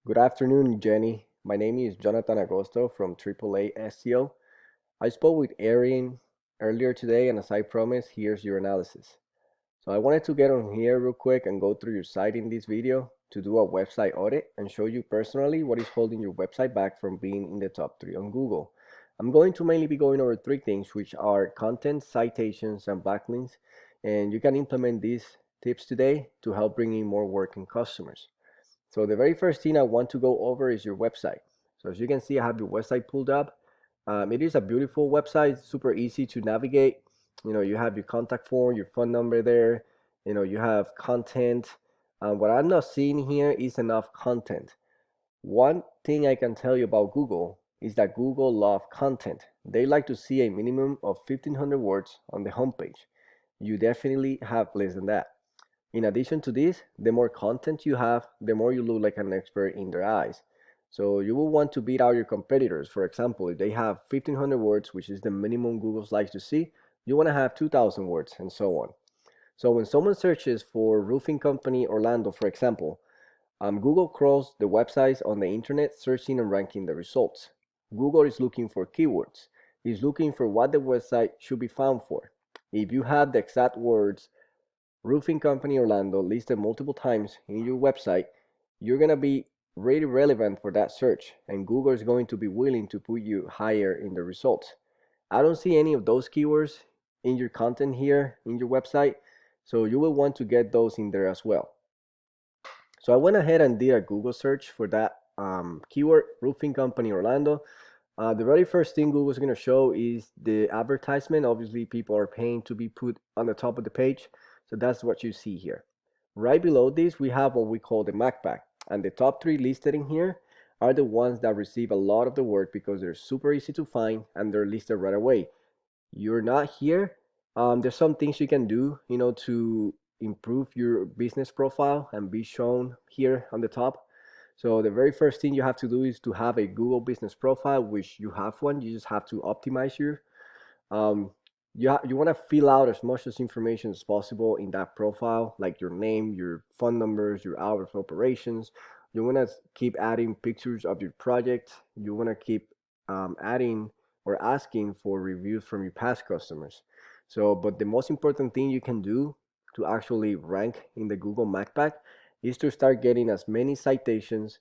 Good afternoon, Jenny. My name is Jonathan Agosto from Triple A SEO. I spoke with Erin earlier today, and as I promised, here's your analysis. So I wanted to get on here real quick and go through your site in this video to do a website audit and show you personally what is holding your website back from being in the top 3 on Google. I'm going to mainly be going over 3 things, which are content, citations, and backlinks, and you can implement these tips today to help bring in more working customers. So the very first thing I want to go over is your website. So as you can see, I have your website pulled up. It is a beautiful website, super easy to navigate. You have your contact form, your phone number there. You have content. What I'm not seeing here is enough content. One thing I can tell you about Google is that Google loves content. They like to see a minimum of 1,500 words on the homepage. You definitely have less than that. In addition to this, the more content you have, the more you look like an expert in their eyes. So you will want to beat out your competitors. For example, if they have 1,500 words, which is the minimum Google likes to see, you want to have 2,000 words and so on. So when someone searches for roofing company Orlando, for example, Google crawls the websites on the internet, searching and ranking the results. Google is looking for keywords. It's looking for what the website should be found for. If you have the exact words roofing company Orlando listed multiple times in your website, you're going to be really relevant for that search, and Google is going to be willing to put you higher in the results. I don't see any of those keywords in your content here in your website, so you will want to get those in there as well. So I went ahead and did a Google search for that keyword, roofing company Orlando. The very first thing Google is going to show is the advertisement. Obviously, people are paying to be put on the top of the page. So that's what you see here. Right below this, we have what we call the MacBack. And the top 3 listed in here are the ones that receive a lot of the work because they're super easy to find and they're listed right away. You're not here. There's some things you can do, to improve your business profile and be shown here on the top. So the very first thing you have to do is to have a Google business profile, which you have one. You just have to optimize your um, you want to fill out as much as information as possible in that profile, like your name, your phone numbers, your hours of operations. You want to keep adding pictures of your project. You want to keep adding or asking for reviews from your past customers. So, but the most important thing you can do to actually rank in the Google MacBack is to start getting as many citations,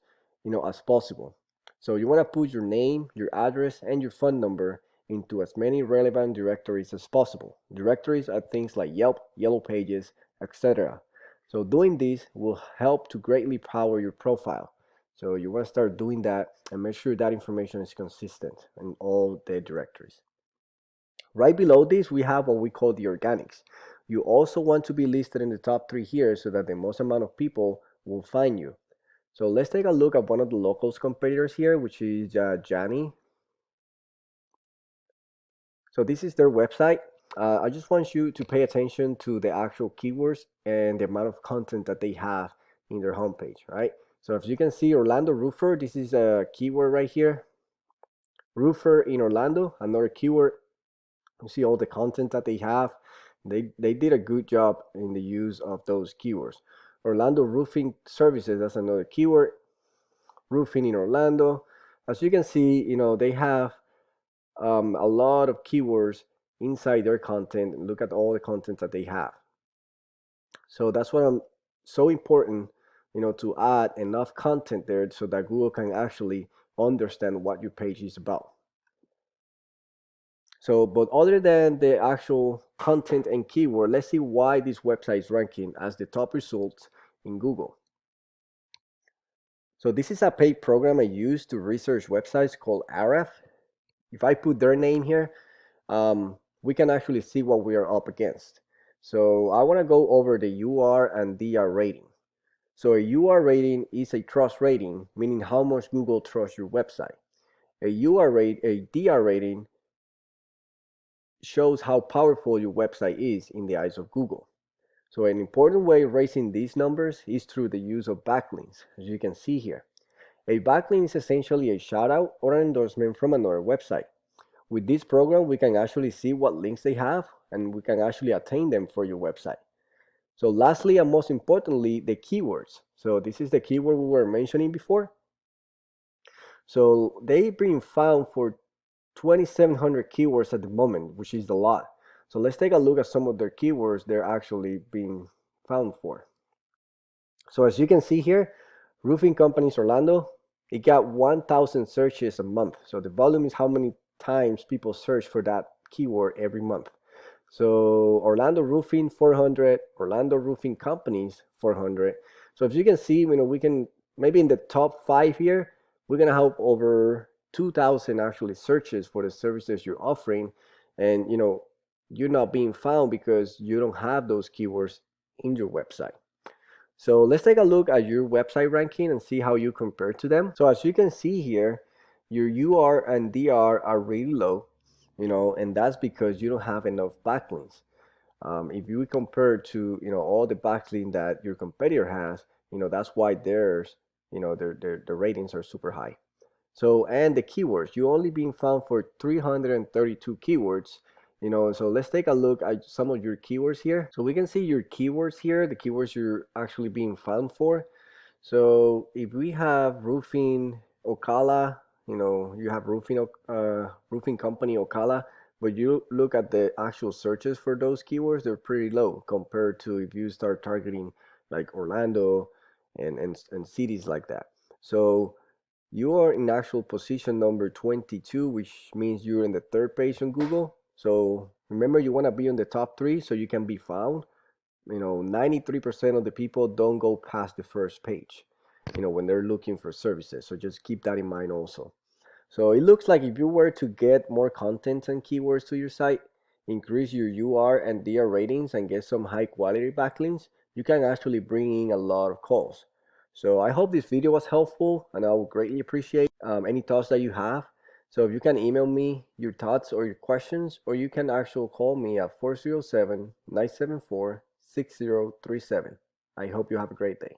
as possible. So you want to put your name, your address, and your phone number into as many relevant directories as possible. Directories are things like Yelp, Yellow Pages, etc. So doing this will help to greatly power your profile. So you want to start doing that and make sure that information is consistent in all the directories. Right below this, we have what we call the organics. You also want to be listed in the top 3 here so that the most amount of people will find you. So let's take a look at one of the locals competitors here, which is Janney. So this is their website. I just want you to pay attention to the actual keywords and the amount of content that they have in their homepage, right? So if you can see Orlando Roofer, this is a keyword right here. Roofer in Orlando, another keyword. You see all the content that they have. They did a good job in the use of those keywords. Orlando Roofing Services, that's another keyword. Roofing in Orlando. As you can see, they have a lot of keywords inside their content, and look at all the content that they have. So that's what I'm so important, to add enough content there so that Google can actually understand what your page is about. So, but other than the actual content and keyword, let's see why this website is ranking as the top results in Google. So this is a paid program I use to research websites called Araf. If I put their name here, we can actually see what we are up against. So I want to go over the UR and DR rating. So a UR rating is a trust rating, meaning how much Google trusts your website. A DR rating shows how powerful your website is in the eyes of Google. So an important way of raising these numbers is through the use of backlinks, as you can see here. A backlink is essentially a shout out or an endorsement from another website. With this program, we can actually see what links they have and we can actually attain them for your website. So lastly and most importantly, the keywords. So this is the keyword we were mentioning before. So they've been found for 2,700 keywords at the moment, which is a lot. So let's take a look at some of their keywords they're actually being found for. So as you can see here, roofing companies Orlando, it got 1,000 searches a month. So the volume is how many times people search for that keyword every month. So Orlando Roofing 400, Orlando Roofing Companies 400. So if you can see, we can maybe in the top 5 here, we're gonna have over 2,000 actually searches for the services you're offering, and you're not being found because you don't have those keywords in your website. So let's take a look at your website ranking and see how you compare to them. So as you can see here, your UR and DR are really low, and that's because you don't have enough backlinks. If you compare to, all the backlinks that your competitor has, that's why theirs, their ratings are super high. So, and the keywords, you only being found for 332 keywords, so let's take a look at some of your keywords here. So we can see your keywords here, the keywords you're actually being found for. So if we have roofing Ocala, you have roofing company Ocala, but you look at the actual searches for those keywords, they're pretty low compared to if you start targeting like Orlando and cities like that. So you are in actual position number 22, which means you're in the third page on Google. So remember, you want to be on the top 3 so you can be found. 93% of the people don't go past the first page, when they're looking for services. So just keep that in mind also. So it looks like if you were to get more content and keywords to your site, increase your UR and DR ratings, and get some high quality backlinks, you can actually bring in a lot of calls. So I hope this video was helpful, and I would greatly appreciate any thoughts that you have. So if you can email me your thoughts or your questions, or you can actually call me at 407-974-6037. I hope you have a great day.